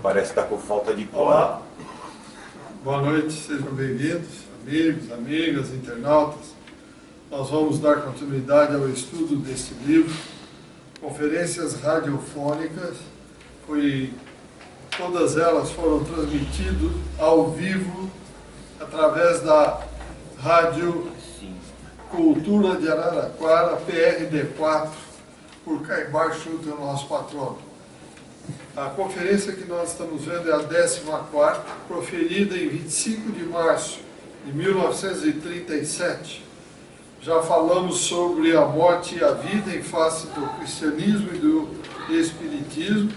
parece estar com falta de cola. Olá, boa noite, sejam bem-vindos, amigos, amigas, internautas. Nós vamos dar continuidade ao estudo deste livro, Conferências Radiofônicas. Todas elas foram transmitidas ao vivo através da Rádio Cultura de Araraquara, PRD4, por Caibar Schutter, nosso patrono. A conferência que nós estamos vendo é a 14ª, proferida em 25 de março de 1937. Já falamos sobre a morte e a vida em face do cristianismo e do espiritismo,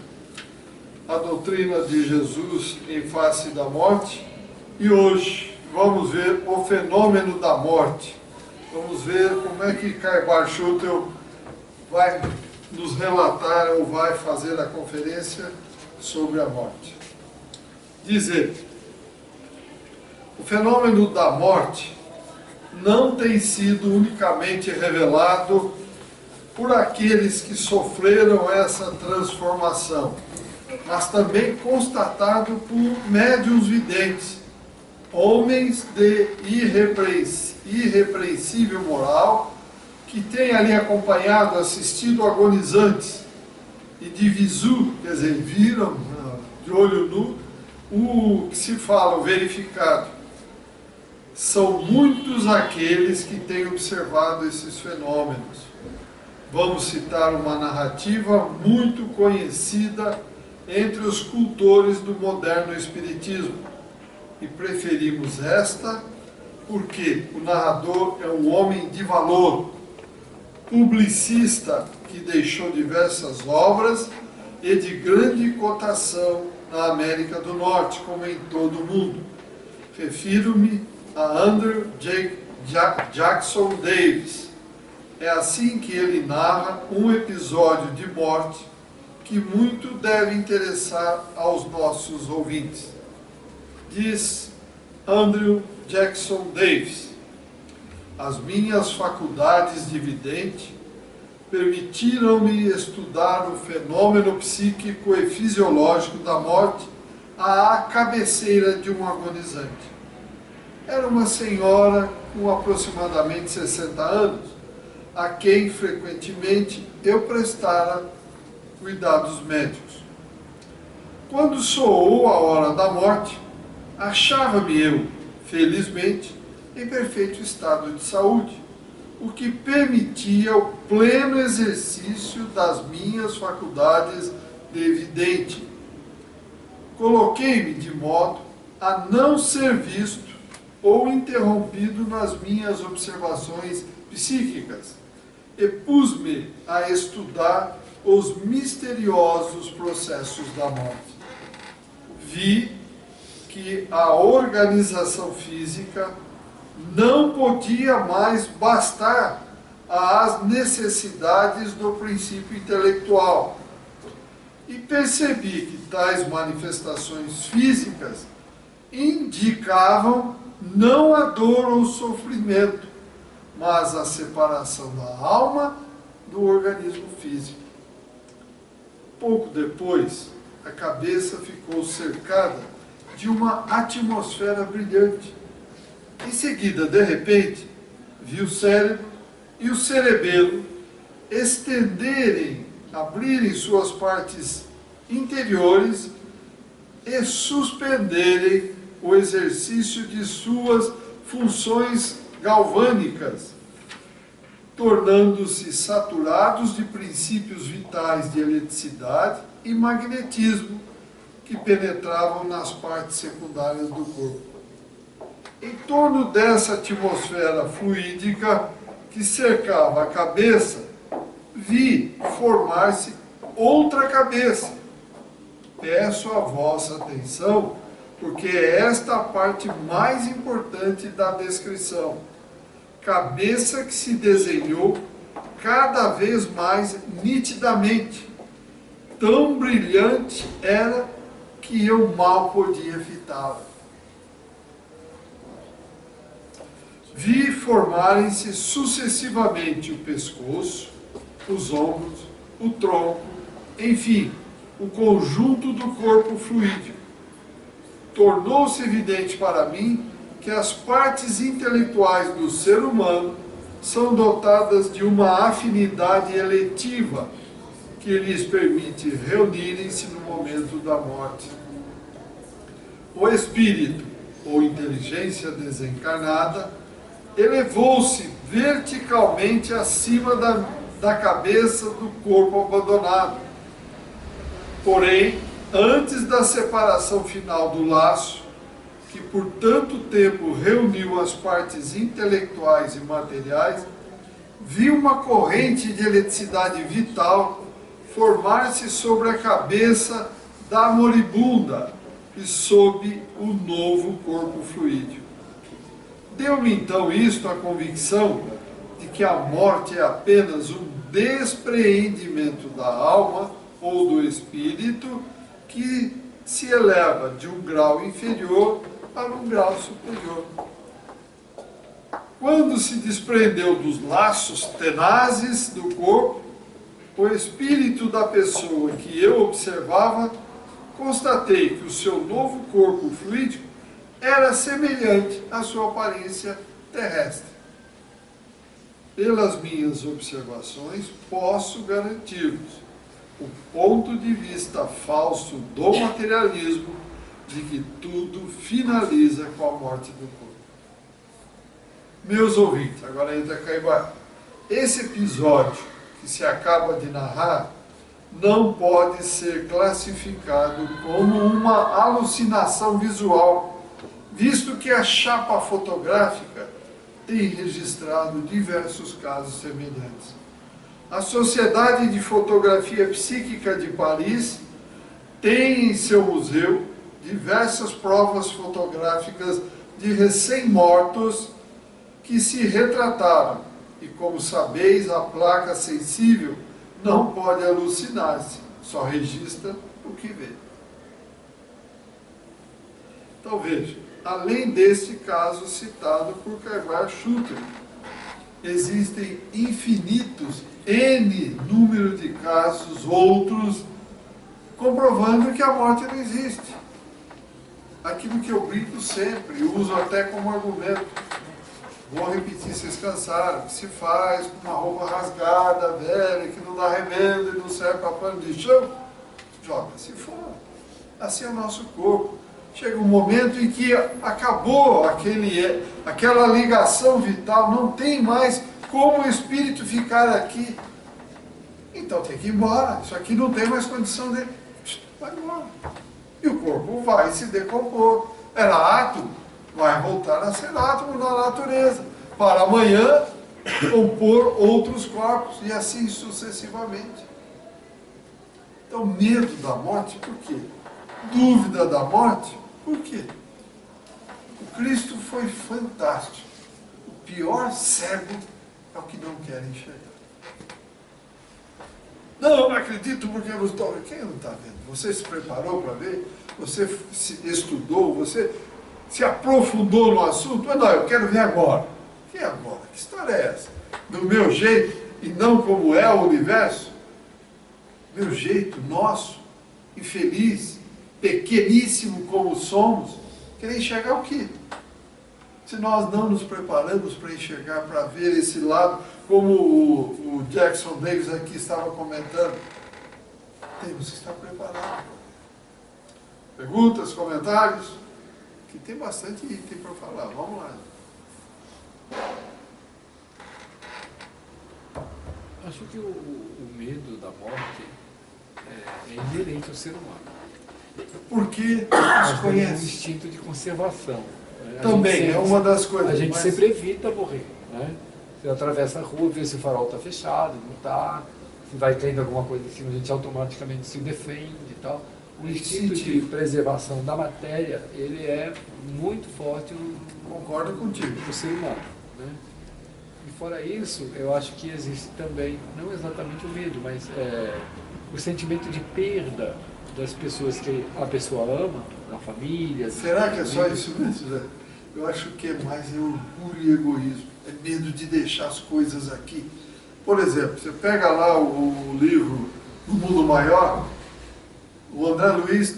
a doutrina de Jesus em face da morte, e hoje vamos ver o fenômeno da morte. Vamos ver como é que Caibar Schutter vai nos relatar ou vai fazer a conferência sobre a morte. Diz ele: o fenômeno da morte não tem sido unicamente revelado por aqueles que sofreram essa transformação, mas também constatado por médiuns videntes, homens de irrepreensível moral, que têm ali acompanhado, assistido agonizantes, e de visu, quer dizer, viram de olho nu, o que se fala, o verificado. São muitos aqueles que têm observado esses fenômenos. Vamos citar uma narrativa muito conhecida entre os cultores do moderno espiritismo. E preferimos esta porque o narrador é um homem de valor, publicista que deixou diversas obras e de grande cotação na América do Norte, como em todo o mundo. Refiro-me a Andrew Jackson Davis. É assim que ele narra um episódio de morte que muito deve interessar aos nossos ouvintes. Diz Andrew Jackson Davis: as minhas faculdades de vidente permitiram-me estudar o fenômeno psíquico e fisiológico da morte à cabeceira de um agonizante. Era uma senhora com aproximadamente 60 anos, a quem frequentemente eu prestara cuidados médicos. Quando soou a hora da morte, achava-me eu, felizmente, em perfeito estado de saúde, o que permitia o pleno exercício das minhas faculdades de vidente. Coloquei-me de modo a não ser visto ou interrompido nas minhas observações psíquicas e pus-me a estudar os misteriosos processos da morte. Vi que a organização física não podia mais bastar às necessidades do princípio intelectual, e percebi que tais manifestações físicas indicavam não a dor ou sofrimento, mas a separação da alma do organismo físico. Pouco depois, a cabeça ficou cercada de uma atmosfera brilhante. Em seguida, de repente, vi o cérebro e o cerebelo abrirem suas partes interiores e suspenderem o exercício de suas funções galvânicas, tornando-se saturados de princípios vitais de eletricidade e magnetismo que penetravam nas partes secundárias do corpo. Em torno dessa atmosfera fluídica que cercava a cabeça, vi formar-se outra cabeça. Peço a vossa atenção, porque é esta a parte mais importante da descrição. Cabeça que se desenhou cada vez mais nitidamente. Tão brilhante era que eu mal podia fitá-la. Vi formarem-se sucessivamente o pescoço, os ombros, o tronco, enfim, o conjunto do corpo fluídico. Tornou-se evidente para mim que as partes intelectuais do ser humano são dotadas de uma afinidade eletiva que lhes permite reunirem-se no momento da morte. O espírito, ou inteligência desencarnada, elevou-se verticalmente acima da cabeça do corpo abandonado. Porém, antes da separação final do laço, que por tanto tempo reuniu as partes intelectuais e materiais, viu uma corrente de eletricidade vital formar-se sobre a cabeça da moribunda e sob o novo corpo fluídico. Deu-me então isto a convicção de que a morte é apenas um despreendimento da alma ou do espírito que se eleva de um grau inferior para um grau superior. Quando se desprendeu dos laços tenazes do corpo, o espírito da pessoa que eu observava, constatei que o seu novo corpo fluídico era semelhante à sua aparência terrestre. Pelas minhas observações, posso garantir-vos o ponto de vista falso do materialismo de que tudo finaliza com a morte do corpo. Meus ouvintes, agora entra Caibar. Esse episódio que se acaba de narrar não pode ser classificado como uma alucinação visual, visto que a chapa fotográfica tem registrado diversos casos semelhantes. A Sociedade de Fotografia Psíquica de Paris tem em seu museu diversas provas fotográficas de recém-mortos que se retrataram. E como sabeis, a placa sensível não pode alucinar-se, só registra o que vê. Então veja, além deste caso citado por Caibar Schutter, existem infinitos, N número de casos, outros, comprovando que a morte não existe. Aquilo que eu brinco sempre, uso até como argumento. Vou repetir, vocês cansaram, que se faz com uma roupa rasgada, velha, que não dá remendo e não serve para pano de chão, joga-se fora. Assim é o nosso corpo. Chega um momento em que acabou aquela ligação vital, não tem mais como o espírito ficar aqui. Então tem que ir embora, isso aqui não tem mais condição dele. Vai embora. E o corpo vai se decompor. Era átomo, vai voltar a ser átomo na natureza, para amanhã compor outros corpos, e assim sucessivamente. Então, medo da morte, por quê? Dúvida da morte, por quê? O Cristo foi fantástico. O pior cego é o que não quer enxergar. Não acredito porque eu não estou vendo. Quem não está vendo? Você se preparou para ver? Você se estudou? Você se aprofundou no assunto? Mas não, eu quero ver agora. Que agora? Que história é essa? Do meu jeito e não como é o universo? Meu jeito, nosso, infeliz, pequeníssimo como somos, querer enxergar o quê? Se nós não nos preparamos para enxergar, para ver esse lado, como o Jackson Davis aqui estava comentando, temos que estar preparados. Perguntas, comentários? Que tem bastante item para falar. Vamos lá. Acho que o medo da morte é inerente ao ser humano. Porque É nos um conhece. instinto de conservação. Também é uma das coisas. A gente mas sempre evita morrer, né? Você atravessa a rua, vê se o farol está fechado, não está, se vai caindo alguma coisa em cima, a gente automaticamente se defende e tal. O instinto de preservação da matéria, ele é muito forte Concordo contigo. no ser humano, né? E fora isso, eu acho que existe também, não exatamente o medo, mas o sentimento de perda das pessoas que a pessoa ama, na família. Será que é só isso mesmo, Zé? Eu acho que é mais orgulho e egoísmo. É medo de deixar as coisas aqui. Por exemplo, você pega lá o livro do Mundo Maior, O André Luiz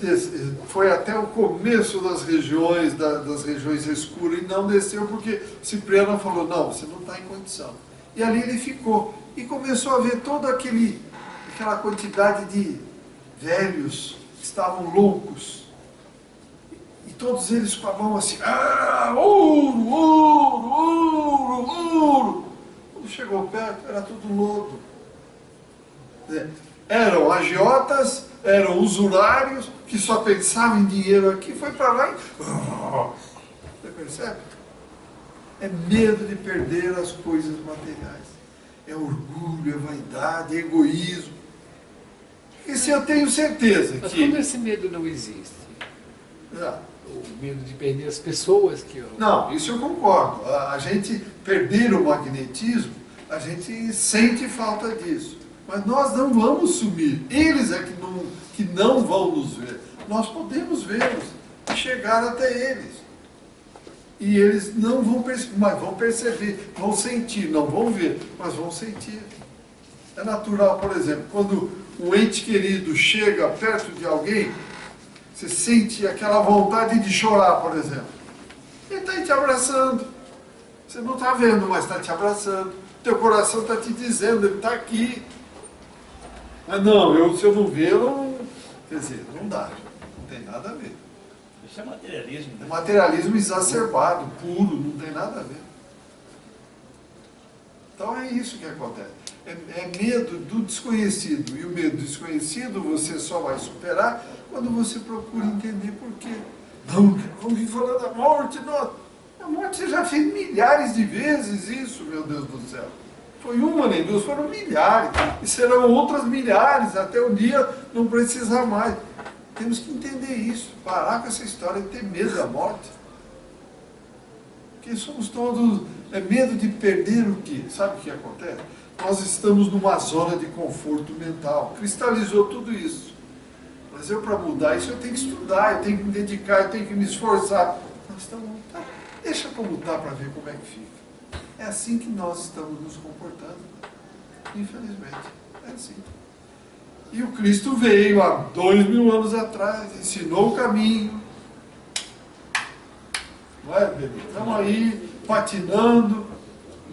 foi até o começo das regiões escuras e não desceu porque Cipriano falou, não, você não está em condição. E ali ele ficou. E começou a ver toda aquela quantidade de velhos que estavam loucos. E todos eles com a mão assim, ouro, ouro, ouro, ouro. Quando chegou perto, era tudo lodo. Eram agiotas, eram usurários, que só pensavam em dinheiro aqui, foi para lá e... Você percebe? É medo de perder as coisas materiais. É orgulho, é vaidade, é egoísmo. E se eu tenho certeza Mas que... quando esse medo não existe? O medo de perder as pessoas que eu... Não, isso eu concordo. A gente perder o magnetismo, a gente sente falta disso. Mas nós não vamos sumir. Eles é que não vão nos ver. Nós podemos vê-los e chegar até eles. E eles não vão perceber, mas vão perceber, vão sentir, não vão ver, mas vão sentir. É natural, por exemplo, quando um ente querido chega perto de alguém, você sente aquela vontade de chorar, por exemplo. Ele está te abraçando. Você não está vendo, mas está te abraçando. Teu coração está te dizendo, ele está aqui. Mas não, se eu não ver, eu não... Quer dizer, não dá, não tem nada a ver. Isso é materialismo, né? É materialismo exacerbado, puro, não tem nada a ver. Então é isso que acontece. É medo do desconhecido. E o medo do desconhecido você só vai superar quando você procura entender por quê. Não, vamos vir falando da morte, não. A morte você já fez milhares de vezes isso, meu Deus do céu. Foi uma nem duas, foram milhares. E serão outras milhares, até o dia não precisar mais. Temos que entender isso, parar com essa história de ter medo da morte. Porque somos todos... É medo de perder o quê? Sabe o que acontece? Nós estamos numa zona de conforto mental. Cristalizou tudo isso. Mas eu, para mudar isso, eu tenho que estudar, eu tenho que me dedicar, eu tenho que me esforçar. Nós estamos... Deixa para lutar para ver como é que fica. É assim que nós estamos nos comportando. Infelizmente. É assim. E o Cristo veio há 2000 anos atrás, ensinou o caminho. Não é, bebê? Estamos aí, patinando,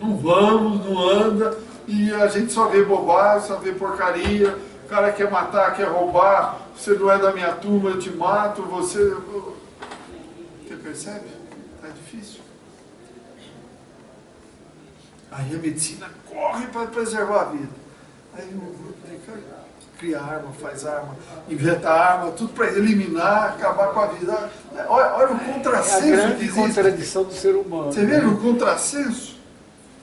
não vamos, não anda, e a gente só vê bobagem, só vê porcaria. O cara quer matar, quer roubar, você não é da minha turma, eu te mato, você percebe? Está difícil. Aí a medicina corre para preservar a vida. Aí o grupo cria arma, faz arma, inventa arma, tudo para eliminar, acabar com a vida. Olha o contrassenso que existe. É a grande contradição do ser humano. Você vê o contrassenso?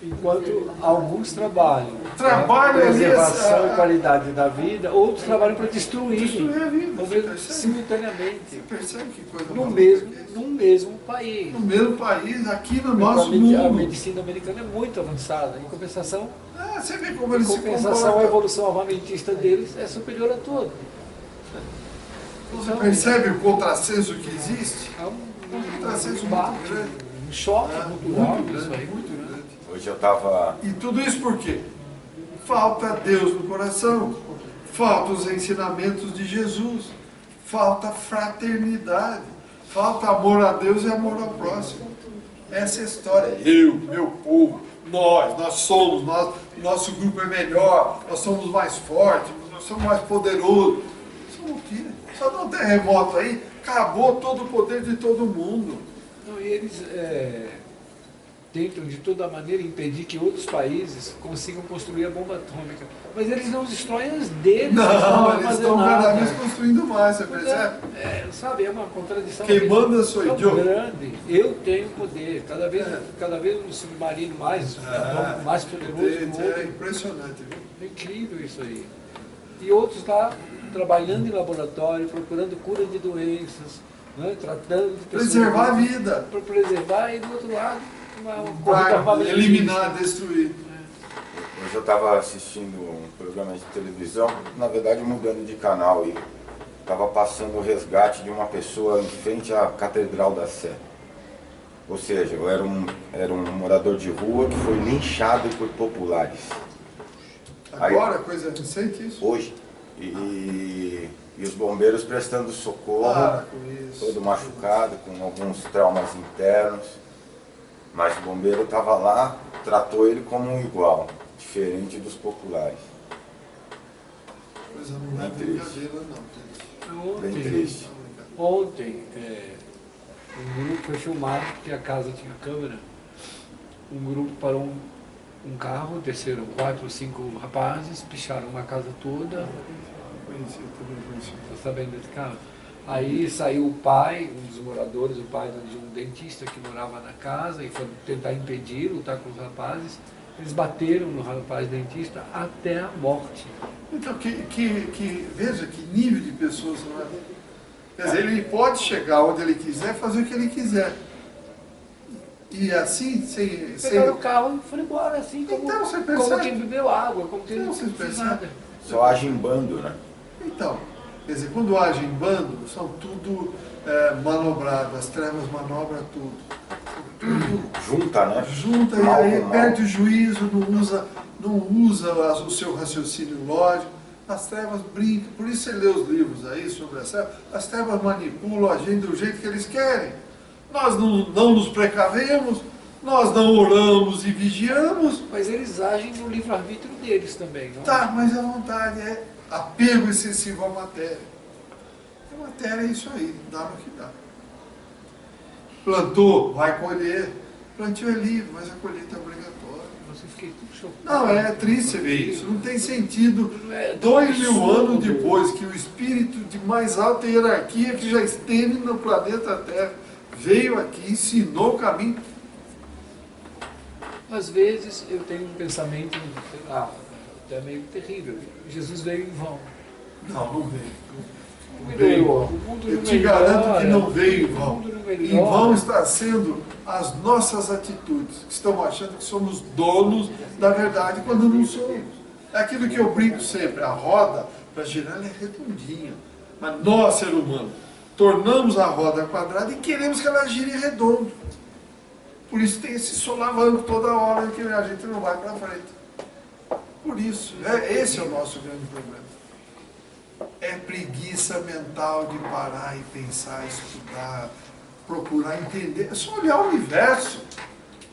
Enquanto alguns trabalham para preservação e qualidade da vida, outros trabalham para destruir a vida. simultaneamente. Você percebe que coisa no mesmo país. No mesmo país, aqui no nosso mundo. A medicina americana é muito avançada. Em compensação, você vê como eles se comportam. A evolução armamentista deles é superior a tudo. Você percebe o contrassenso que existe? É um contrassenso muito grande. Um choque cultural isso aí. Muito grande. Hoje eu estava... E tudo isso por quê? Falta Deus no coração, falta os ensinamentos de Jesus, falta fraternidade, falta amor a Deus e amor ao próximo. Essa é a história. Eu, meu povo, nós somos, nosso grupo é melhor, nós somos mais fortes, nós somos mais poderosos. Somos o quê? Só dá um terremoto aí, acabou todo o poder de todo mundo. Não, e eles tentam de toda maneira impedir que outros países consigam construir a bomba atômica. Mas eles não destroem as deles. Não, eles estão cada vez construindo mais, você percebe? Sabe, é uma contradição. Quem manda sou eu. Grande. Eu tenho poder. Cada vez um submarino mais poderoso. É impressionante, viu? É incrível isso aí. E outros lá trabalhando em laboratório, procurando cura de doenças, né, tratando de pessoas. Preservar a vida. Para preservar e do outro lado Vai eliminar, destruir. Hoje eu estava assistindo um programa de televisão, na verdade mudando de canal, e estava passando o resgate de uma pessoa em frente à Catedral da Sé. Ou seja, era um morador de rua que foi linchado por populares. Agora, coisa recente isso? Hoje. E E os bombeiros prestando socorro, todo machucado, com alguns traumas internos. Mas o bombeiro estava lá, tratou ele como um igual, diferente dos populares. Coisa não é brincadeira, não. Bem triste. Ontem, um grupo foi filmado, porque a casa tinha câmera. Um grupo parou um carro, desceram 4 ou 5 rapazes, picharam uma casa toda. Estou sabendo desse caso. Aí saiu o pai, um dos moradores, o pai de um dentista que morava na casa, e foram tentar impedir, lutar com os rapazes. Eles bateram no rapaz dentista até a morte. Então, veja que nível de pessoas não é. Quer dizer, ele pode chegar onde ele quiser, fazer o que ele quiser. E assim, sem... Pegaram o carro e foram embora, assim, como, então, você como percebe? quem bebeu água, como quem não fez nada. Só age em bando, né? Então, quer dizer, quando age em bando, são tudo manobrado, as trevas manobram tudo. Junta, né? Junta e aí perde o juízo, não usa o seu raciocínio lógico. As trevas brincam, por isso você lê os livros aí sobre as trevas manipulam a gente do jeito que eles querem. Nós não nos precavemos, nós não oramos e vigiamos. Mas eles agem no livre-arbítrio deles também, não? Tá, mas a vontade é apego excessivo à matéria. A matéria é isso aí, dá no que dá. Plantou, vai colher. Plantio é livre, mas a colheita é obrigatória. Você fiquei tudo chocado. Não, é triste ver isso. Não tem sentido. 2000 anos depois que o espírito de mais alta hierarquia que já esteve no planeta Terra veio aqui, ensinou o caminho. Às vezes eu tenho um pensamento, sei lá, até meio terrível. Jesus veio em vão. Não veio. Eu te garanto que não veio em vão. Em vão está sendo as nossas atitudes, que estão achando que somos donos da verdade quando não somos. É aquilo que eu brinco sempre, a roda, para girar, ela é redondinha. Mas nós, ser humano, tornamos a roda quadrada e queremos que ela gire redondo. Por isso tem esse solavanco toda hora que a gente não vai para frente. Por isso, esse é o nosso grande problema. É preguiça mental de parar e pensar, estudar, procurar entender. É só olhar o universo.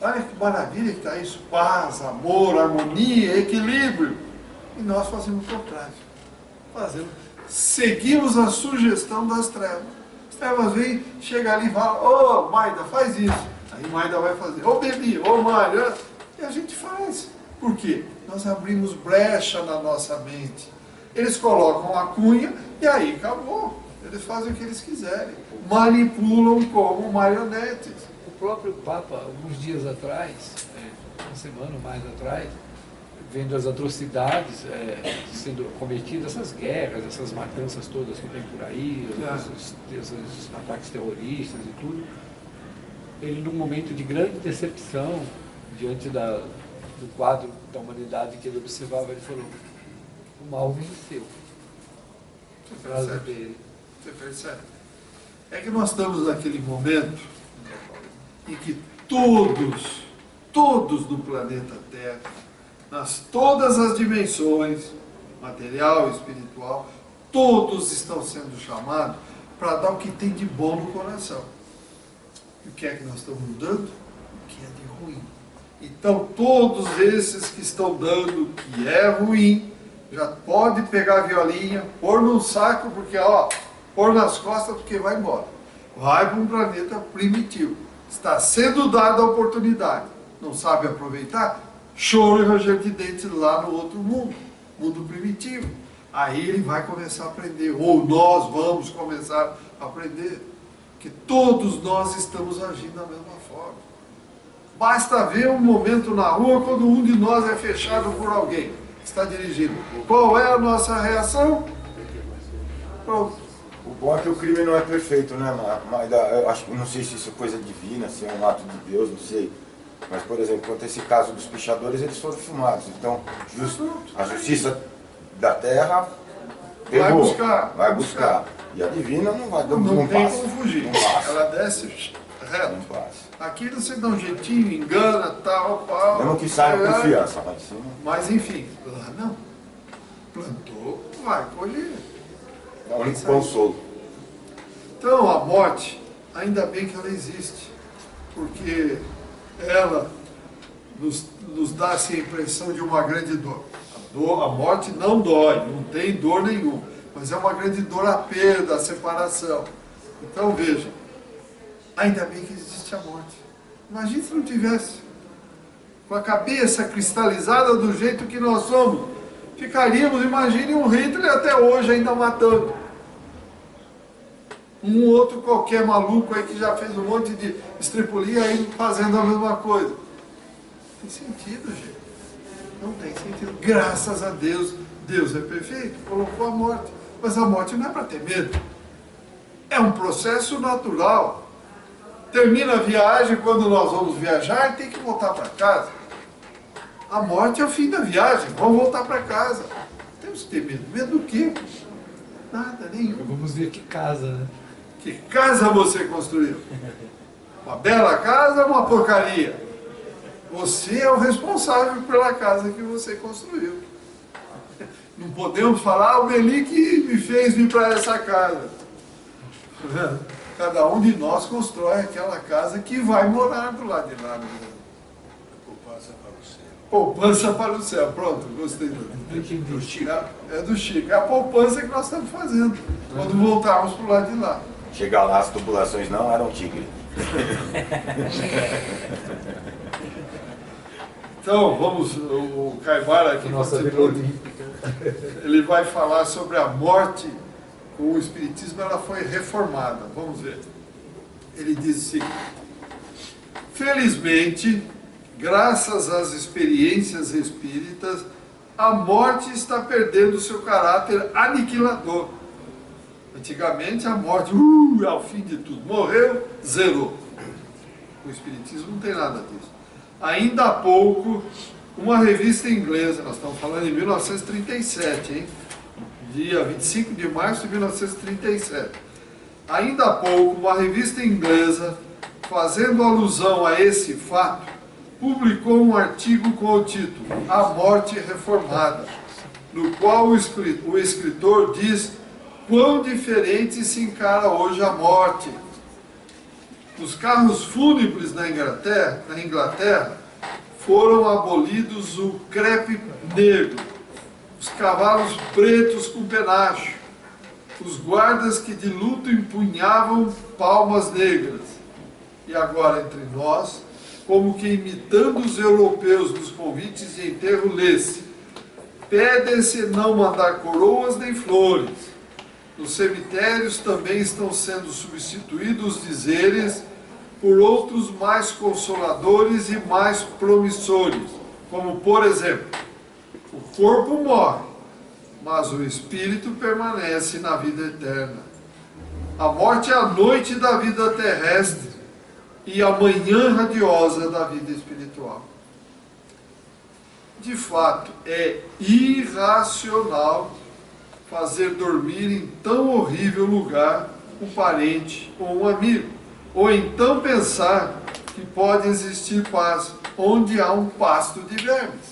Olha que maravilha que está isso. Paz, amor, harmonia, equilíbrio. E nós fazemos o contrário. Seguimos a sugestão das trevas. As trevas vêm, chega ali e fala, ô Maida, faz isso. Aí Maida vai fazer, ô Bebi, ô Mário. E a gente faz. Por quê? Nós abrimos brecha na nossa mente. Eles colocam a cunha e aí acabou. Eles fazem o que eles quiserem. Manipulam como marionetes. O próprio Papa, alguns dias atrás, uma semana ou mais atrás, vendo as atrocidades sendo cometidas, essas guerras, essas matanças todas que tem por aí, esses ataques terroristas e tudo, ele, num momento de grande decepção, diante do quadro da humanidade que ele observava, ele falou: o mal venceu. Você percebe? É que nós estamos naquele momento em que todos do planeta Terra, todas as dimensões, material e espiritual, todos estão sendo chamados para dar o que tem de bom no coração. E o que é que nós estamos dando? O que é de ruim. Então todos esses que estão dando o que é ruim, já pode pegar a violinha, pôr num saco, porque pôr nas costas, porque vai embora. Vai para um planeta primitivo. Está sendo dada a oportunidade. Não sabe aproveitar? Choro e ranger de dentes lá no outro mundo, mundo primitivo. Aí ele vai começar a aprender, ou nós vamos começar a aprender, que todos nós estamos agindo da mesma forma. Basta ver um momento na rua quando um de nós é fechado por alguém que está dirigindo. Qual é a nossa reação? Pronto. O bom é que o crime não é perfeito, né, mas eu acho que não sei se isso é coisa divina, se é um ato de Deus, não sei. Mas, por exemplo, quanto a esse caso dos pichadores, eles foram filmados. Então, a justiça da terra pegou, vai buscar. E a divina não vai, não tem passa, como fugir. Não passa. Ela desce reto. Não passa. Aqui você dá um jeitinho, engana, tal, pau. Mesmo que saia confiança, lá em cima. Mas enfim, lá não. Plantou, vai colher. É o único consolo. Então, a morte, ainda bem que ela existe, porque ela nos dá assim, a impressão de uma grande dor. A morte não dói, não tem dor nenhuma, mas é uma grande dor a perda, a separação. Então, veja, ainda bem que existe a morte. Imagina se não tivesse. Com a cabeça cristalizada do jeito que nós somos, ficaríamos, imagine um Hitler até hoje ainda matando. Um outro qualquer maluco aí que já fez um monte de estripulia aí fazendo a mesma coisa. Tem sentido, gente. Não tem sentido. Graças a Deus, Deus é perfeito, colocou a morte. Mas a morte não é para ter medo. É um processo natural. Termina a viagem, quando nós vamos viajar, tem que voltar para casa. A morte é o fim da viagem, vamos voltar para casa. Temos que ter medo. Medo do quê? Nada, nenhum. Vamos ver que casa, né? Que casa você construiu? Uma bela casa ou uma porcaria? Você é o responsável pela casa que você construiu. Não podemos falar, o Beli que me fez vir para essa casa. Cada um de nós constrói aquela casa que vai morar do lado de lá. Poupança para o céu. Poupança para o céu. Pronto, gostei do Chico. É do Chico. É a poupança que nós estamos fazendo quando voltarmos para o lado de lá. Chegar lá, as tubulações não eram tigre. Então, vamos, o Caibara aqui, Nossa Vila Olímpica. ele vai falar sobre a morte. Com o Espiritismo ela foi reformada. Vamos ver. Ele diz o seguinte: felizmente, graças às experiências espíritas, a morte está perdendo seu caráter aniquilador. Antigamente a morte é o fim de tudo. Morreu, zerou. O Espiritismo não tem nada disso. Ainda há pouco, uma revista inglesa, nós estamos falando em 1937, hein? Dia 25 de março de 1937. Ainda há pouco, uma revista inglesa, fazendo alusão a esse fato, publicou um artigo com o título A Morte Reformada, no qual o escritor diz quão diferente se encara hoje a morte. Nos carros fúnebres na Inglaterra foram abolidos o crepe negro, os cavalos pretos com penacho, os guardas que de luto empunhavam palmas negras. E agora entre nós, como que imitando os europeus nos convites de enterro, lê-se: pedem-se não mandar coroas nem flores. Nos cemitérios também estão sendo substituídos os dizeres por outros mais consoladores e mais promissores, como por exemplo: o corpo morre, mas o espírito permanece na vida eterna. A morte é a noite da vida terrestre e a manhã radiosa da vida espiritual. De fato, é irracional fazer dormir em tão horrível lugar um parente ou um amigo, ou então pensar que pode existir paz onde há um pasto de vermes.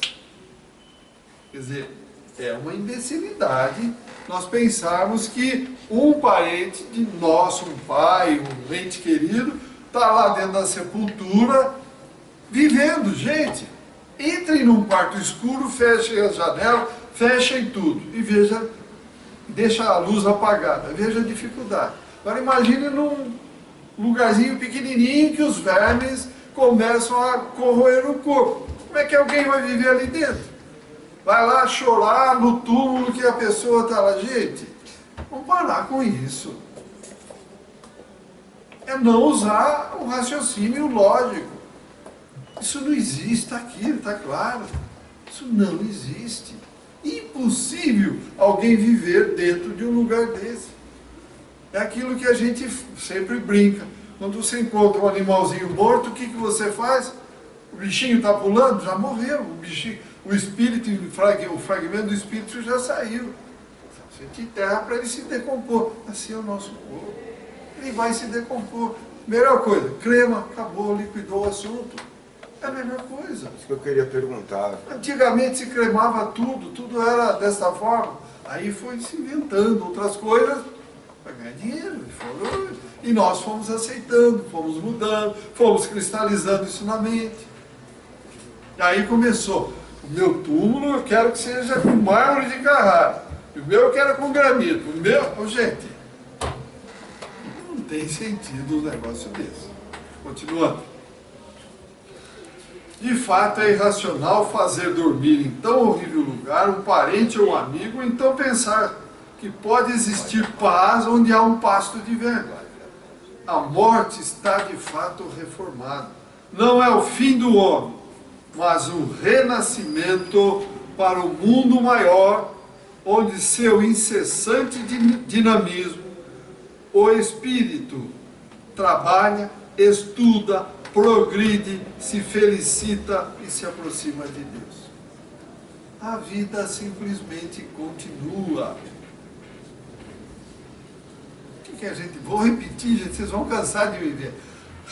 Quer dizer, é uma imbecilidade nós pensarmos que um parente de nosso, um pai, um ente querido, está lá dentro da sepultura, vivendo. Gente, entrem num quarto escuro, fechem a janela, fechem tudo e veja, deixa a luz apagada, veja a dificuldade. Agora imagine num lugarzinho pequenininho que os vermes começam a corroer o corpo. Como é que alguém vai viver ali dentro? Vai lá chorar no túmulo que a pessoa está lá. Gente, vamos parar com isso. É não usar o raciocínio lógico. Isso não existe, está aqui, está claro. Isso não existe. Impossível alguém viver dentro de um lugar desse. É aquilo que a gente sempre brinca. Quando você encontra um animalzinho morto, o que você faz? O bichinho está pulando? Já morreu. O espírito, o fragmento do espírito já saiu. Você te enterra para ele se decompor. Assim é o nosso corpo. Ele vai se decompor. Melhor coisa, crema, acabou, liquidou o assunto. É a melhor coisa. Isso que eu queria perguntar. Antigamente se cremava tudo, tudo era dessa forma. Aí foi se inventando outras coisas para ganhar dinheiro. E nós fomos aceitando, fomos mudando, fomos cristalizando isso na mente. E aí começou. O meu túmulo eu quero que seja com mármore de Carrara. O meu eu quero com granito. O meu, gente, não tem sentido um negócio desse. Continuando. De fato é irracional fazer dormir em tão horrível lugar um parente ou um amigo, então pensar que pode existir paz onde há um pasto de verga. A morte está de fato reformada. Não é o fim do homem, mas um renascimento para o mundo maior, onde seu incessante dinamismo, o espírito trabalha, estuda, progride, se felicita e se aproxima de Deus. A vida simplesmente continua. O que a gente... Vou repetir, gente, vocês vão cansar de me ver.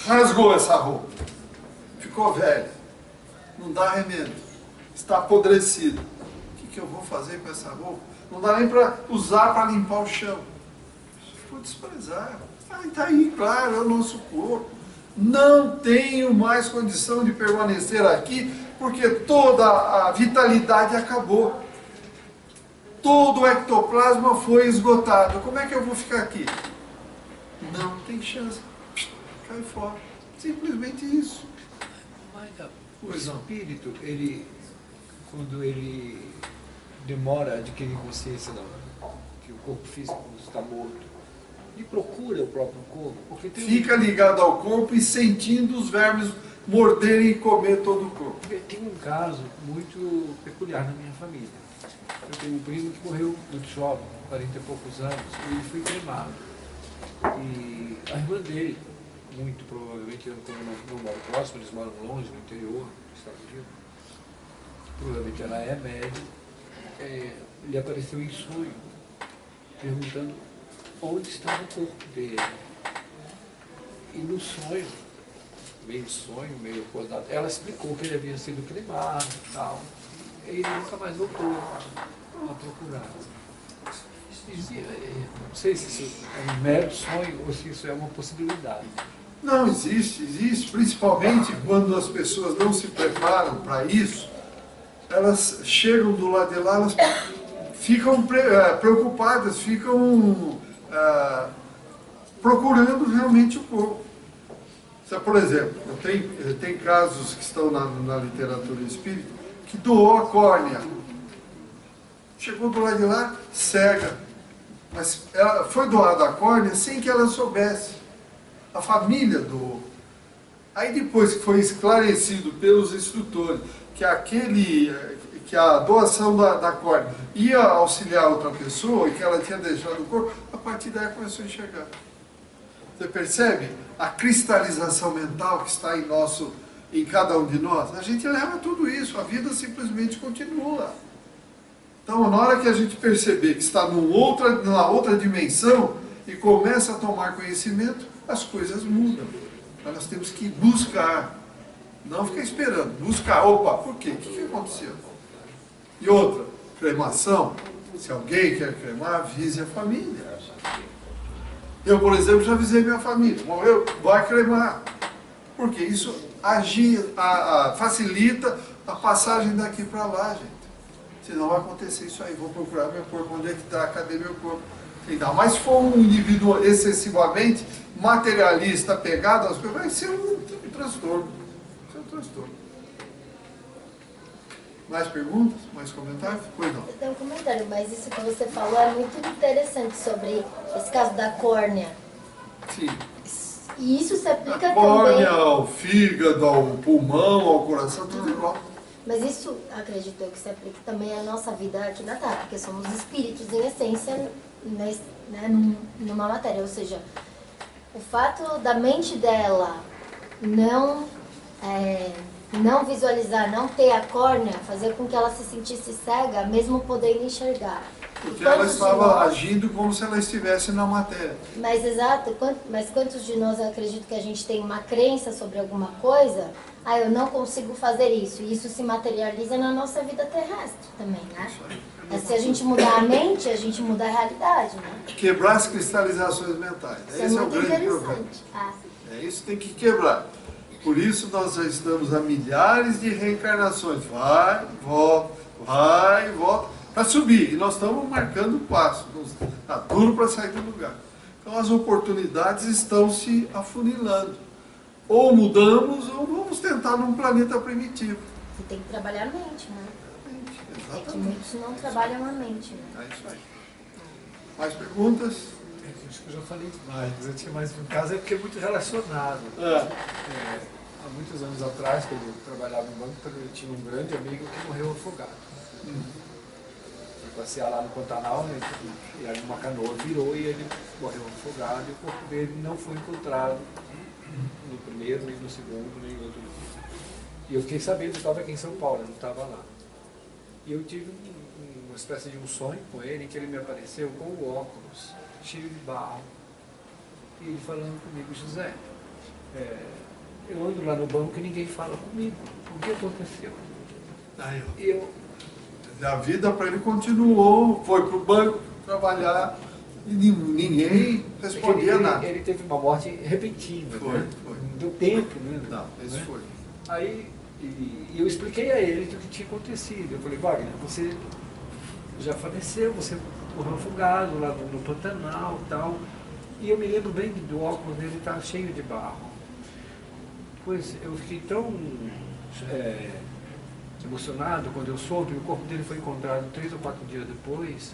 Rasgou essa roupa. Ficou velha. Não dá remédio. Está apodrecida. O que eu vou fazer com essa roupa? Não dá nem para usar para limpar o chão. Vou desprezar. Está aí, claro, é o nosso corpo. Não tenho mais condição de permanecer aqui, porque toda a vitalidade acabou. Todo o ectoplasma foi esgotado. Como é que eu vou ficar aqui? Não tem chance. Cai fora. Simplesmente isso. Mas o espírito, ele, quando ele demora a adquirir consciência que o corpo físico está morto, e procura o próprio corpo, porque fica ligado ao corpo e sentindo os vermes morderem e comer todo o corpo. Tem um caso muito peculiar na minha família. Eu tenho um primo que morreu muito jovem, 40 e poucos anos, e ele foi cremado. E a irmã dele, muito provavelmente, como não mora próximo, eles moram longe, no interior dos Estados Unidos, provavelmente ela é médica, lhe apareceu em sonho, perguntando onde estava o corpo dele. E no sonho, meio acordado, ela explicou que ele havia sido cremado e tal. E ele nunca mais voltou a procurar. Não sei se isso é um mero sonho ou se isso é uma possibilidade. Não, existe, principalmente quando as pessoas não se preparam para isso, elas chegam do lado de lá, elas ficam preocupadas, ficam procurando realmente o corpo. Por exemplo, tem casos que estão na literatura espírita que doou a córnea. Chegou do lado de lá, cega. Mas ela foi doada a córnea sem que ela soubesse. A família doou. Aí depois que foi esclarecido pelos instrutores que a doação da córnea ia auxiliar outra pessoa e que ela tinha deixado o corpo, a partir daí começou a enxergar. Você percebe a cristalização mental que está em cada um de nós? A gente leva tudo isso, a vida simplesmente continua. Então, na hora que a gente perceber que está numa outra dimensão e começa a tomar conhecimento, as coisas mudam. Nós temos que buscar, não ficar esperando, buscar. Opa, por quê? O que aconteceu? E outra, cremação, se alguém quer cremar, avise a família. Eu, por exemplo, já avisei minha família, morreu, vai cremar. Porque isso facilita a passagem daqui para lá, gente. Senão vai acontecer isso aí, vou procurar meu corpo, onde é que está, cadê meu corpo? Ainda mais se for um indivíduo excessivamente materialista, apegado às coisas, vai ser um transtorno. Vai ser um transtorno. Mais perguntas? Mais comentários? Pois não. Eu tenho um comentário, mas isso que você falou é muito interessante sobre esse caso da córnea. Sim. E isso se aplica a córnea, também... ao fígado, ao pulmão, ao coração, tudo igual. Mas isso, acredito eu, que se aplica também à nossa vida aqui na Terra, porque somos espíritos em essência, né, numa matéria. Ou seja, o fato da mente dela não visualizar, não ter a córnea, fazer com que ela se sentisse cega, mesmo podendo enxergar. Porque ela estava agindo como se ela estivesse na matéria. Mas exato, mas quantos de nós acreditam que a gente tem uma crença sobre alguma coisa? Ah, eu não consigo fazer isso. E isso se materializa na nossa vida terrestre também, né? Se a gente mudar a mente, a gente muda a realidade, né? Quebrar as cristalizações mentais. Isso é Esse é o muito grande problema. interessante. Ah, É isso que tem que quebrar. Por isso nós já estamos há milhares de reencarnações. Vai, volta, para subir. E nós estamos marcando o passo. Está duro para sair do lugar. Então as oportunidades estão se afunilando. Ou mudamos, ou vamos tentar num planeta primitivo. você tem que trabalhar a mente, né? É que Exatamente. muitos não trabalham a mente, né? É isso aí. Mais perguntas? Acho que eu já falei demais, mas eu tinha mais um caso, é porque é muito relacionado. Há muitos anos atrás, quando eu trabalhava no banco, eu tinha um grande amigo que morreu afogado. Foi passear lá no Pantanal, né, e aí uma canoa virou e ele morreu afogado, e o corpo dele não foi encontrado no primeiro, nem no segundo, nem no outro dia. E eu fiquei sabendo, eu estava aqui em São Paulo, eu não estava lá. E eu tive uma espécie de um sonho com ele, em que ele me apareceu com o óculos, cheio de barro. E ele falando comigo, José, eu ando lá no banco e ninguém fala comigo. O que aconteceu? Aí, ó. Eu, A vida para ele continuou, foi para o banco trabalhar e ninguém respondia nada. ele teve uma morte repentina, Foi, né? foi. Não deu tempo, né? Não, esse Né? foi. Aí e eu expliquei a ele o que tinha acontecido. Eu falei, Wagner, você já faleceu, você morreu afogado lá no Pantanal e tal. E eu me lembro bem do óculos dele estar cheio de barro. Pois eu fiquei tão emocionado quando eu soube que o corpo dele foi encontrado 3 ou 4 dias depois.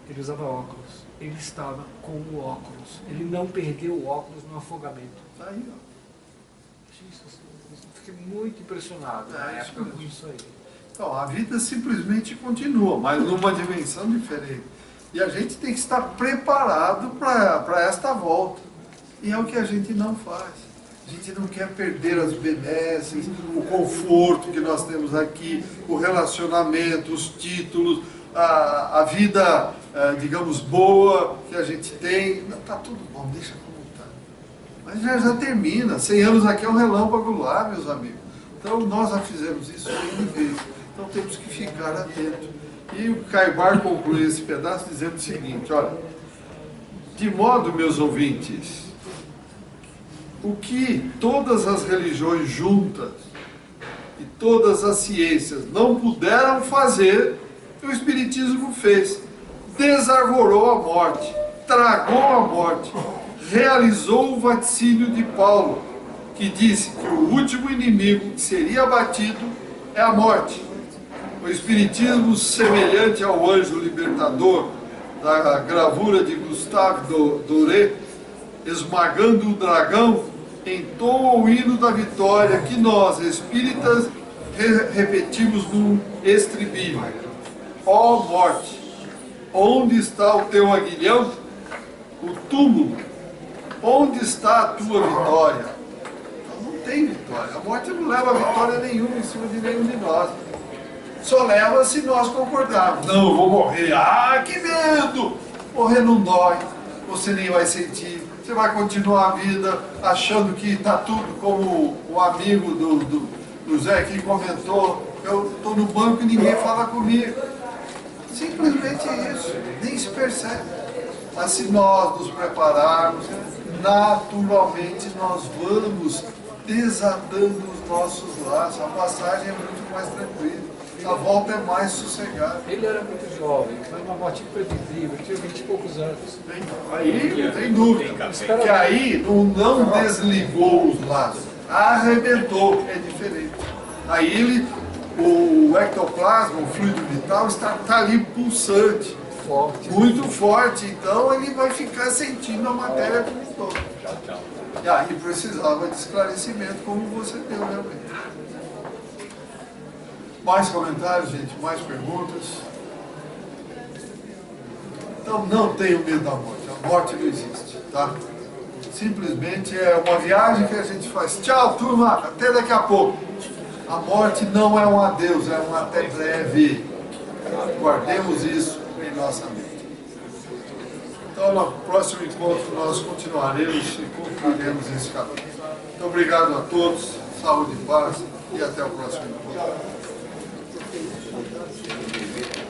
Ele usava óculos. Ele estava com o óculos. Ele não perdeu o óculos no afogamento. Aí, ó. Fiquei muito impressionado na isso época mesmo. com isso aí. Então, a vida simplesmente continua, mas numa dimensão diferente. E a gente tem que estar preparado para esta volta. E é o que a gente não faz. A gente não quer perder as benesses, o conforto que nós temos aqui, o relacionamento, os títulos, a vida, digamos, boa que a gente tem. Está tudo bom, deixa como está. Mas já termina. 100 anos aqui é um relâmpago lá, meus amigos. Então nós já fizemos isso N vezes. Então temos que ficar atentos. E o Caibar conclui esse pedaço dizendo o seguinte, olha, de modo, meus ouvintes, o que todas as religiões juntas e todas as ciências não puderam fazer, o Espiritismo fez. Desarvorou a morte, tragou a morte, realizou o vaticínio de Paulo, que disse que o último inimigo que seria abatido é a morte. O Espiritismo, semelhante ao anjo libertador da gravura de Gustave Doré, esmagando o dragão, entoa o hino da vitória que nós, espíritas, repetimos num estribilho. Ó morte, onde está o teu aguilhão? O túmulo, onde está a tua vitória? Então, não tem vitória. A morte não leva vitória nenhuma em cima de nenhum de nós. Só leva se nós concordarmos. Não, eu vou morrer. Ah, que medo! Morrer não dói. Você nem vai sentir. Você vai continuar a vida achando que está tudo como o amigo do Zé que comentou. Eu estou no banco e ninguém fala comigo. Simplesmente isso. Nem se percebe. Mas se nós nos prepararmos, naturalmente nós vamos desatando os nossos laços. A passagem é muito mais tranquila. A volta é mais sossegada. Ele era muito jovem, foi uma morte imprevisível, ele tinha 20 e poucos anos. Aí não tem dúvida. Que aí não desligou os laços, arrebentou, é diferente. Aí o ectoplasma, o fluido vital, está ali pulsante, Forte. muito forte, então ele vai ficar sentindo a matéria como um todo. E aí precisava de esclarecimento, como você deu realmente. Mais comentários, gente? Mais perguntas? Então não tenham medo da morte. A morte não existe, tá? Simplesmente é uma viagem que a gente faz. Tchau, turma, até daqui a pouco. A morte não é um adeus, é um até breve. Guardemos isso em nossa nossa mente. Então, no próximo encontro, nós continuaremos e concluiremos esse caminho. Muito obrigado a todos, saúde e paz, e até o próximo encontro.